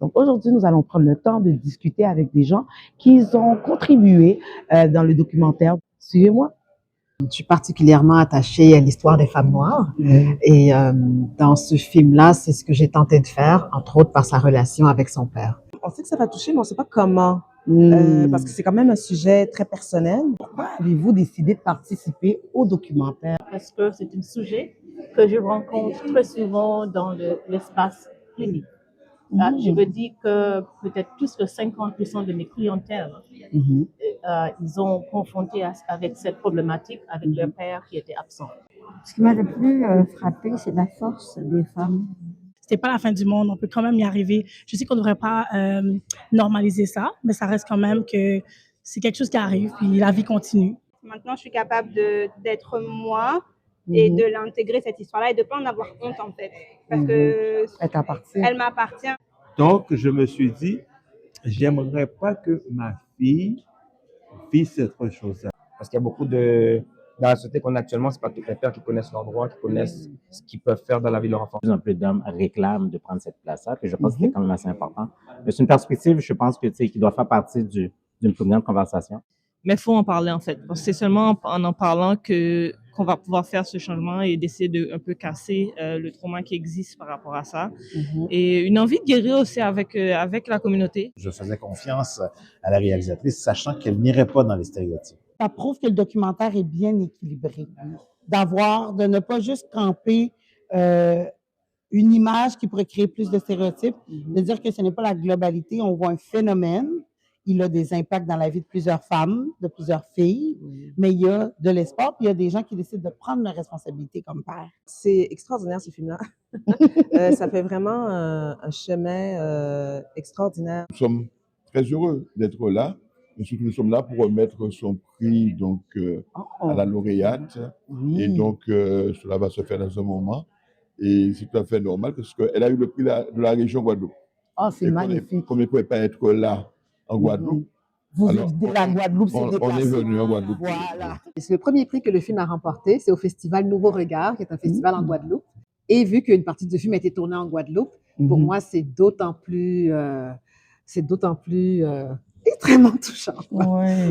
Donc aujourd'hui, nous allons prendre le temps de discuter avec des gens qui ont contribué dans le documentaire. Suivez-moi. Je suis particulièrement attachée à l'histoire des femmes noires Mm. et dans ce film-là, c'est ce que j'ai tenté de faire, entre autres par sa relation avec son père. On sait que ça va toucher, mais on ne sait pas comment, parce que c'est quand même un sujet très personnel. Pourquoi avez-vous décidé de participer au documentaire? Parce que c'est un sujet que je rencontre très souvent dans l'espace clinique. Je veux dire que peut-être plus de 50% de mes clientèles, ils ont confronté avec cette problématique avec leur père qui était absent. Ce qui m'a le plus frappé, c'est la force des femmes. C'était pas la fin du monde, on peut quand même y arriver. Je sais qu'on ne devrait pas normaliser ça, mais ça reste quand même que c'est quelque chose qui arrive, puis la vie continue. Maintenant, je suis capable d'être moi et de l'intégrer, cette histoire-là, et de ne pas en avoir honte, en fait. Parce que elle m'appartient. Donc, je me suis dit, j'aimerais pas que ma fille vive cette chose-là. Parce qu'il y a beaucoup de... Dans la société qu'on a actuellement, c'est pas tous les pères qui connaissent leurs droits, qui connaissent ce qu'ils peuvent faire dans la vie de leur enfant. Un peu d'hommes réclament de prendre cette place-là, puis je pense que c'est quand même assez important. Mais c'est une perspective, je pense, que, qui doit faire partie d'une plus grande conversation. Mais il faut en parler, en fait. Parce que c'est seulement en parlant qu'on va pouvoir faire ce changement et d'essayer de un peu casser le trauma qui existe par rapport à ça. Et une envie de guérir aussi avec la communauté. Je faisais confiance à la réalisatrice, sachant qu'elle n'irait pas dans les stéréotypes. Ça prouve que le documentaire est bien équilibré. De ne pas juste camper une image qui pourrait créer plus de stéréotypes, de dire que ce n'est pas la globalité, on voit un phénomène, il a des impacts dans la vie de plusieurs femmes, de plusieurs filles, mais il y a de l'espoir, puis il y a des gens qui décident de prendre leurs responsabilités comme père. C'est extraordinaire, ce film-là. Ça fait vraiment un chemin extraordinaire. Nous sommes très heureux d'être là. Et surtout, nous sommes là pour remettre son prix donc, à la lauréate. Et donc, cela va se faire dans un moment. Et c'est tout à fait normal parce qu'elle a eu le prix de la région Guadeloupe. Oh, c'est magnifique. Comme elle ne pouvait pas être là en Guadeloupe. La Guadeloupe, c'est déplacé. On est venu en Guadeloupe. Voilà. C'est le premier prix que le film a remporté, c'est au festival Nouveau Regard, qui est un festival en Guadeloupe. Et vu qu'une partie du film a été tournée en Guadeloupe, pour moi, c'est d'autant plus extrêmement touchant. Ouais.